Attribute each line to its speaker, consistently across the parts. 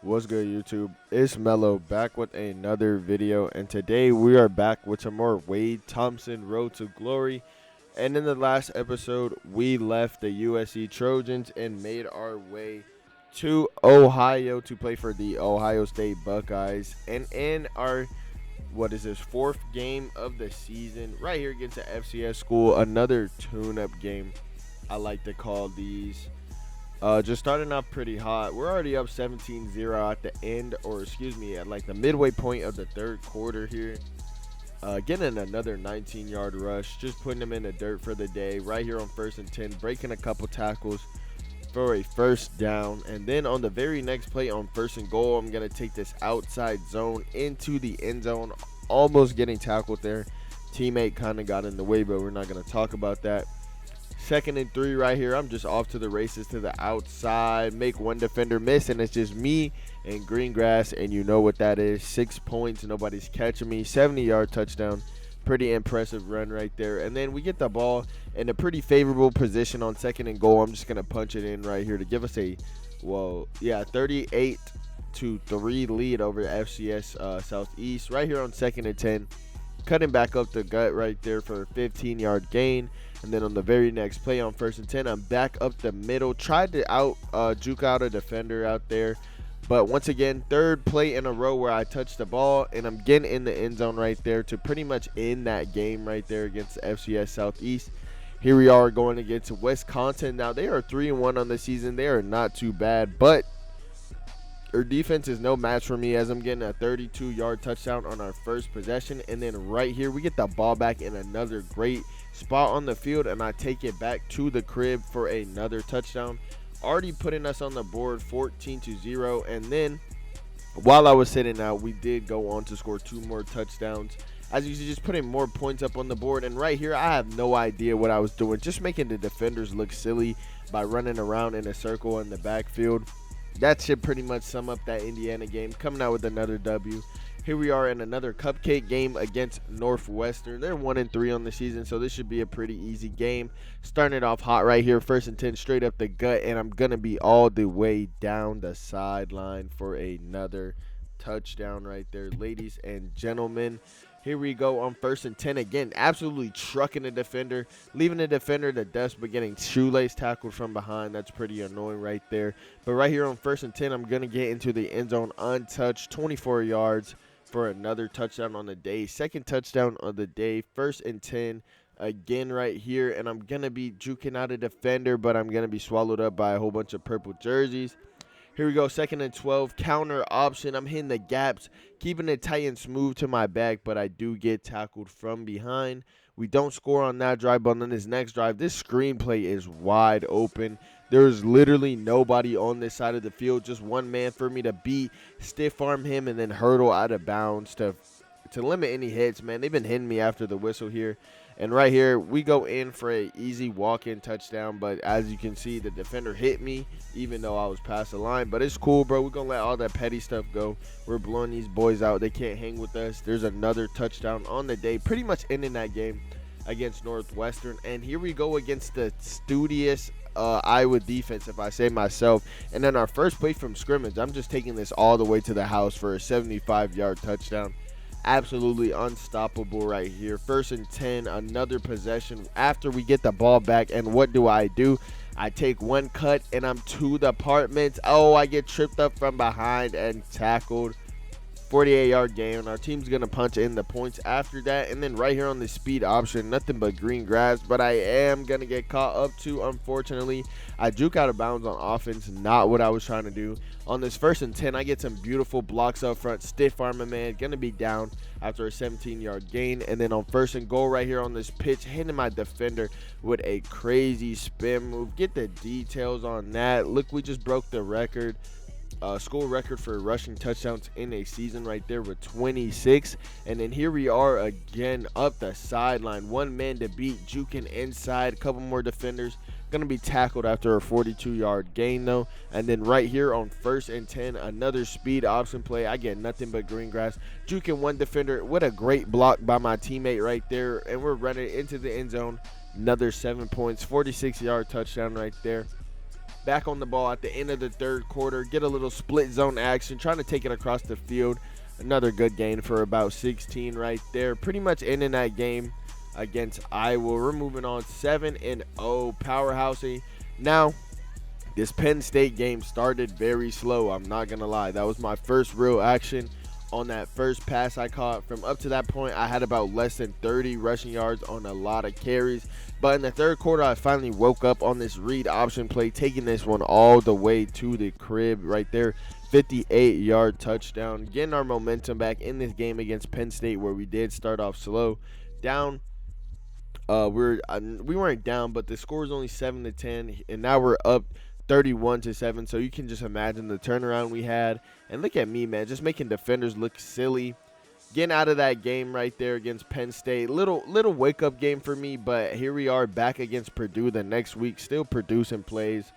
Speaker 1: What's good, YouTube? It's Melo back with another video, and today we are back with some more Wade Thompson Road to Glory. And in the last episode, we left the USC Trojans and made our way to Ohio to play for the Ohio State Buckeyes. And in our fourth game of the season, right here against the FCS school, another tune-up game. I like to call these. Just starting off pretty hot. We're already up 17-0 at the end, at like the midway point of the third quarter here. Getting another 19-yard rush, just putting them in the dirt for the day. Right here on 1st and 10, breaking a couple tackles for a first down. And then on the very next play on 1st and goal, I'm going to take this outside zone into the end zone, almost getting tackled there. Teammate kind of got in the way, but we're not going to talk about that. 2nd and 3 right here. I'm just off to the races to the outside. Make one defender miss, and it's just me and green grass, and you know what that is. 6 points. Nobody's catching me. 70-yard touchdown. Pretty impressive run right there. And then we get the ball in a pretty favorable position on 2nd and goal. I'm just going to punch it in right here to give us a, 38-3 lead over the FCS Southeast. Right here on 2nd and 10. Cutting back up the gut right there for a 15-yard gain. And then on the very next play on 1st and 10, I'm back up the middle. Tried to juke out a defender out there. But once again, third play in a row where I touched the ball. And I'm getting in the end zone right there to pretty much end that game right there against the FCS Southeast. Here we are going against Wisconsin. Now, they are 3-1 on the season. They are not too bad. But their defense is no match for me as I'm getting a 32-yard touchdown on our first possession. And then right here, we get the ball back in another great spot on the field, and I take it back to the crib for another touchdown, already putting us on the board 14-0. And then while I was sitting out, we did go on to score 2 more touchdowns. As you see, just putting more points up on the board. And right here, I have no idea what I was doing, just making the defenders look silly by running around in a circle in the backfield. That should pretty much sum up that Indiana game, coming out with another W. Here we are in another cupcake game against Northwestern. They're 1-3 on the season, so this should be a pretty easy game. Starting it off hot right here, 1st and 10, straight up the gut, and I'm going to be all the way down the sideline for another touchdown right there, ladies and gentlemen. Here we go on 1st and 10 again, absolutely trucking the defender, leaving the defender to dust, but getting shoelace tackled from behind. That's pretty annoying right there. But right here on 1st and 10, I'm going to get into the end zone untouched, 24 yards. For another touchdown on the day. 2nd touchdown of the day. 1st and 10 again right here. And I'm going to be juking out a defender, but I'm going to be swallowed up by a whole bunch of purple jerseys. Here we go. 2nd and 12. Counter option. I'm hitting the gaps, keeping it tight and smooth to my back, but I do get tackled from behind. We don't score on that drive, but on this next drive, this screenplay is wide open. There's literally nobody on this side of the field, just one man for me to beat, stiff arm him, and then hurdle out of bounds to limit any hits, man. They've been hitting me after the whistle here. And right here, we go in for an easy walk-in touchdown. But as you can see, the defender hit me, even though I was past the line. But it's cool, bro. We're going to let all that petty stuff go. We're blowing these boys out. They can't hang with us. There's another touchdown on the day, pretty much ending that game against Northwestern. And here we go against the studious Iowa defense, if I say myself. And then our first play from scrimmage, I'm just taking this all the way to the house for a 75-yard touchdown. Absolutely unstoppable right here. 1st and 10, another possession after we get the ball back. And what do? I take one cut and I'm to the apartments. Oh, I get tripped up from behind and tackled. 48-yard gain. Our team's going to punch in the points after that. And then right here on the speed option, nothing but green grass. But I am going to get caught up to, unfortunately. I juke out of bounds on offense. Not what I was trying to do. On this 1st and 10, I get some beautiful blocks up front. Stiff arm a man. Going to be down after a 17-yard gain. And then on 1st and goal right here on this pitch, hitting my defender with a crazy spin move. Get the details on that. Look, we just broke the record. School record for rushing touchdowns in a season right there with 26. And then here we are again up the sideline. One man to beat, juking inside. A couple more defenders. Going to be tackled after a 42-yard gain, though. And then right here on 1st and 10, another speed option play. I get nothing but green grass. Juking one defender. What a great block by my teammate right there. And we're running into the end zone. Another 7 points. 46-yard touchdown right there. back on the ball at the end of the third quarter, get a little split zone action, trying to take it across the field. Another good gain for about 16 right there. Pretty much ending that game against Iowa. We're moving on 7-0, powerhousing. Now, this Penn State game started very slow. I'm not going to lie. That was my first real action on that first pass I caught. From up to that point, I had about less than 30 rushing yards on a lot of carries. But in the third quarter, I finally woke up on this read option play, taking this one all the way to the crib right there. 58-yard touchdown, getting our momentum back in this game against Penn State, where we did start off slow. Down, we weren't down, but the score is only 7-10, and now we're up 31-7. So you can just imagine the turnaround we had. And look at me, man, just making defenders look silly. Getting out of that game right there against Penn State. Little wake up game for me, but here we are back against Purdue the next week, still producing plays.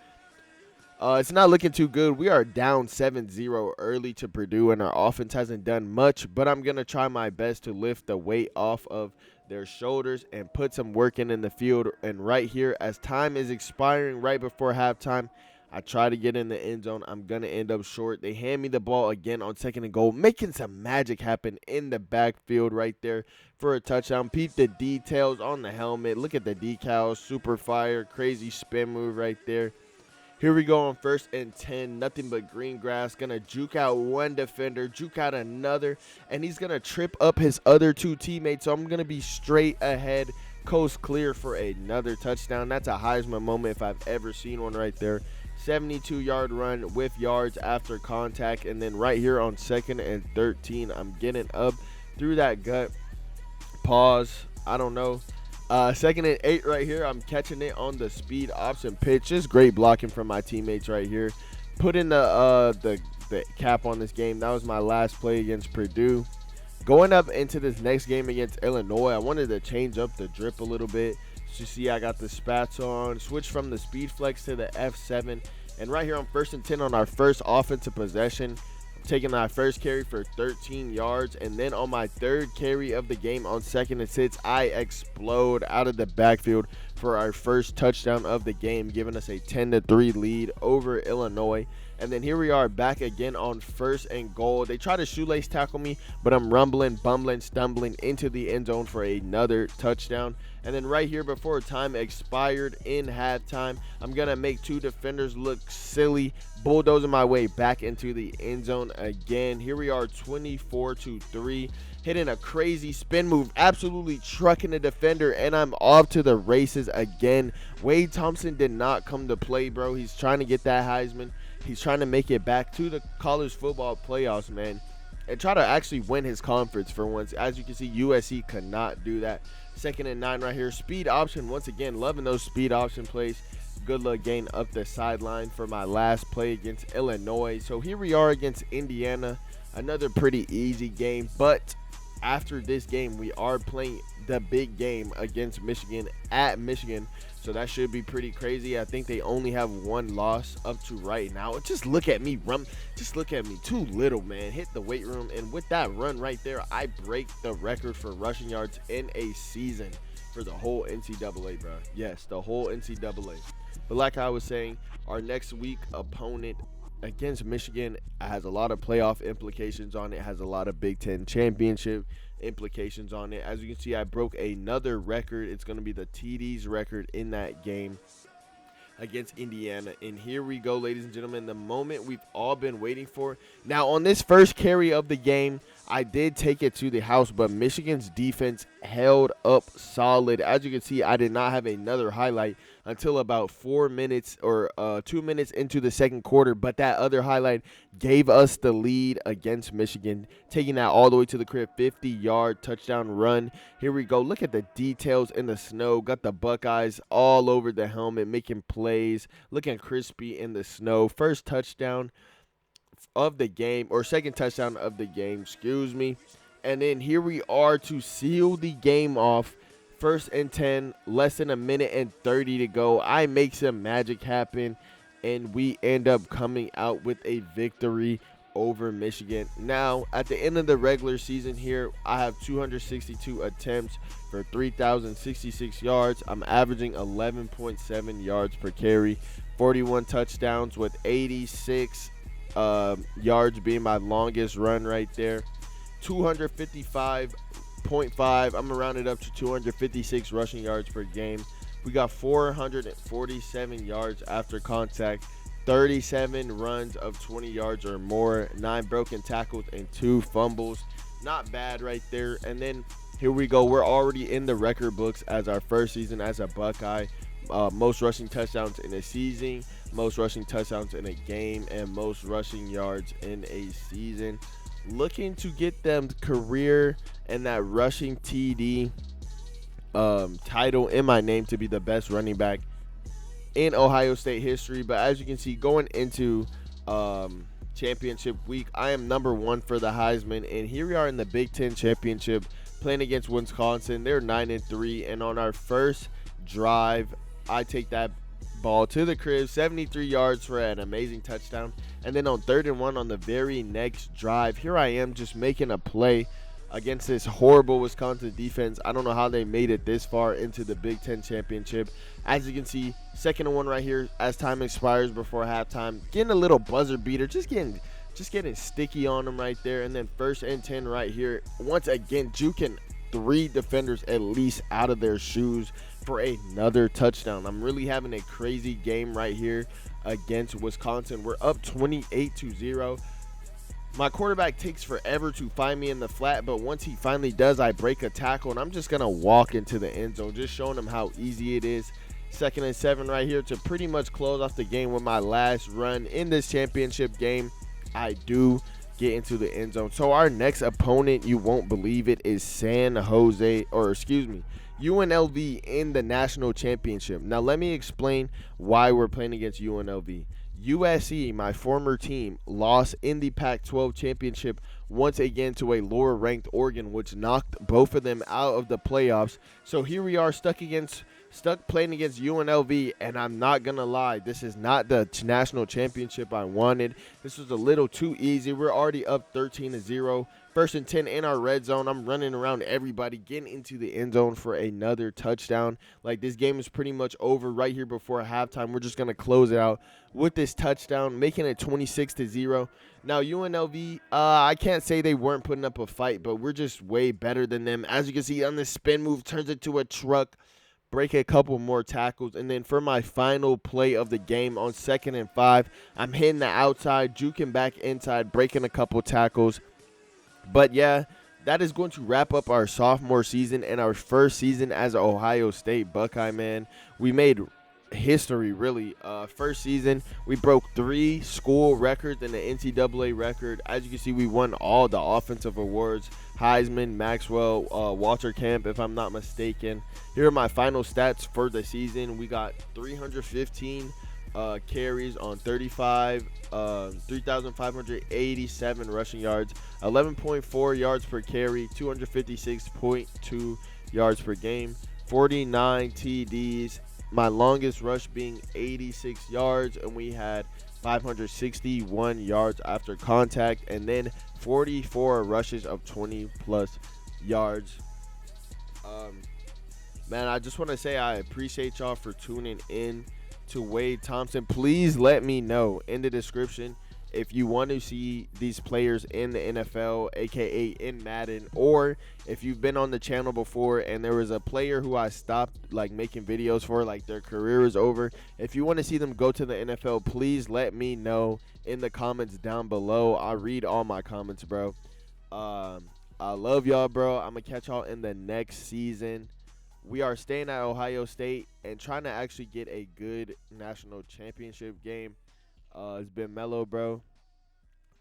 Speaker 1: It's not looking too good. We are down 7-0 early to Purdue, and our offense hasn't done much, but I'm going to try my best to lift the weight off of their shoulders and put some work in the field. And right here, as time is expiring right before halftime, I try to get in the end zone. I'm going to end up short. They hand me the ball again on 2nd and goal, making some magic happen in the backfield right there for a touchdown. Peep the details on the helmet. Look at the decals. Super fire. Crazy spin move right there. Here we go on 1st and 10. Nothing but green grass. Going to juke out one defender, juke out another, and he's going to trip up his other two teammates. So I'm going to be straight ahead, coast clear for another touchdown. That's a Heisman moment if I've ever seen one right there. 72-yard run with yards after contact. And then right here on 2nd and 13, I'm getting up through that gut. Pause. I don't know. 2nd and 8 right here. I'm catching it on the speed option pitch. Just great blocking from my teammates right here. Putting the cap on this game. That was my last play against Purdue. Going up into this next game against Illinois, I wanted to change up the drip a little bit. You see I got the spats on, switch from the speed flex to the F7, and right here on 1st and 10 on our first offensive possession, I'm taking my first carry for 13 yards, and then on my 3rd carry of the game on 2nd and 6, I explode out of the backfield for our first touchdown of the game, giving us a 10-3 lead over Illinois. And then here we are back again on 1st and goal. They try to shoelace tackle me, but I'm rumbling, bumbling, stumbling into the end zone for another touchdown. And then right here before time expired in halftime, I'm going to make 2 defenders look silly, bulldozing my way back into the end zone again. Here we are 24-3, hitting a crazy spin move, absolutely trucking the defender, and I'm off to the races again. Wade Thompson did not come to play, bro. He's trying to get that Heisman. He's trying to make it back to the college football playoffs, man, and try to actually win his conference for once. As you can see, USC could not do that. 2nd and 9 right here. Speed option once again. Loving those speed option plays. Good luck gain up the sideline for my last play against Illinois. So here we are against Indiana. Another pretty easy game, but after this game, we are playing the big game against Michigan at Michigan. So that should be pretty crazy. I think they only have 1 loss up to right now. Just look at me run. Just look at me. Too little, man. Hit the weight room. And with that run right there, I break the record for rushing yards in a season for the whole NCAA, bro. Yes, the whole NCAA. But like I was saying, our next week opponent against Michigan has a lot of playoff implications on it. Has a lot of Big Ten championship implications on it. As you can see, I broke another record. It's going to be the TDs record in that game against Indiana. And here we go, ladies and gentlemen, the moment we've all been waiting for. Now, on this first carry of the game, I did take it to the house, but Michigan's defense held up solid. As you can see, I did not have another highlight until about 4 minutes or 2 minutes into the second quarter, but that other highlight gave us the lead against Michigan, taking that all the way to the crib. 50-yard touchdown run. Here we go. Look at the details in the snow. Got the Buckeyes all over the helmet, making plays, looking crispy in the snow. First touchdown of the game, or second touchdown of the game, excuse me. And then here we are to seal the game off. 1st and 10, less than 1:30 to go. I make some magic happen, and we end up coming out with a victory over Michigan. Now, at the end of the regular season here, I have 262 attempts for 3,066 yards. I'm averaging 11.7 yards per carry. 41 touchdowns with 86 yards being my longest run right there. 255.5. I'm gonna round it up to 256 rushing yards per game. We got 447 yards after contact, 37 runs of 20 yards or more, 9 broken tackles, and 2 fumbles. Not bad right there. And then here we go. We're already in the record books as our first season as a Buckeye. Most rushing touchdowns in a season, most rushing touchdowns in a game, and most rushing yards in a season. Looking to get them career and that rushing TD title in my name to be the best running back in Ohio State history. But as you can see, going into championship week, I am number 1 for the Heisman, and here we are in the Big Ten championship playing against Wisconsin. They're 9-3, and on our first drive, I take that ball to the crib, 73 yards for an amazing touchdown. And then on 3rd and 1 on the very next drive, here I am just making a play against this horrible Wisconsin defense. I don't know how they made it this far into the Big Ten championship. As you can see, 2nd and 1 right here as time expires before halftime. Getting a little buzzer beater, just getting sticky on them right there. And then 1st and 10 right here. Once again, juking 3 defenders at least out of their shoes for another touchdown. I'm really having a crazy game right here against Wisconsin. We're up 28-0. My quarterback takes forever to find me in the flat, but once he finally does, I break a tackle, and I'm just going to walk into the end zone, just showing him how easy it is. 2nd and 7 right here to pretty much close off the game with my last run in this championship game. I do get into the end zone. So our next opponent, you won't believe it, is UNLV in the national championship. Now let me explain why we're playing against UNLV. USC, my former team, lost in the Pac-12 championship once again to a lower-ranked Oregon, which knocked both of them out of the playoffs. So here we are stuck playing against UNLV, and I'm not going to lie, this is not the national championship I wanted. This was a little too easy. We're already up 13-0. 1st and 10 in our red zone. I'm running around everybody, getting into the end zone for another touchdown. Like, this game is pretty much over right here before halftime. We're just going to close it out with this touchdown, making it 26-0. Now, UNLV, I can't say they weren't putting up a fight, but we're just way better than them. As you can see on this spin move, turns into a truck, break a couple more tackles, and then for my final play of the game on 2nd and 5, I'm hitting the outside, juking back inside, breaking a couple tackles. But yeah, that is going to wrap up our sophomore season and our first season as an Ohio State Buckeye, man. We made history, really. First season, we broke 3 school records and an NCAA record. As you can see, we won all the offensive awards: Heisman, Maxwell, Walter Camp, if I'm not mistaken. Here are my final stats for the season. We got 315 carries on 3,587 rushing yards, 11.4 yards per carry, 256.2 yards per game, 49 TDs, my longest rush being 86 yards, and we had 561 yards after contact, and then 44 rushes of 20-plus yards. Man, I just want to say I appreciate y'all for tuning in to Wade Thompson. Please let me know in the description if you want to see these players in the NFL, aka in Madden, or if you've been on the channel before and there was a player who I stopped like making videos for, like their career is over. If you want to see them go to the NFL, please let me know in the comments down below. I read all my comments, bro. I love y'all, bro. I'm gonna catch y'all in the next season. We are staying at Ohio State and trying to actually get a good national championship game. It's been Melo, bro.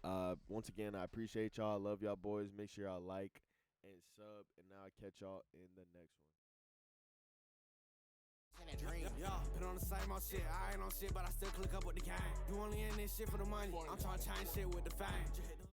Speaker 1: Once again, I appreciate y'all. I love y'all, boys. Make sure y'all like and sub. And now I catch y'all in the next one.
Speaker 2: Yeah, been on the same old shit. I ain't on shit, but I still click up with the gang. You only in this shit for the money. I'm trying to change shit with the fame.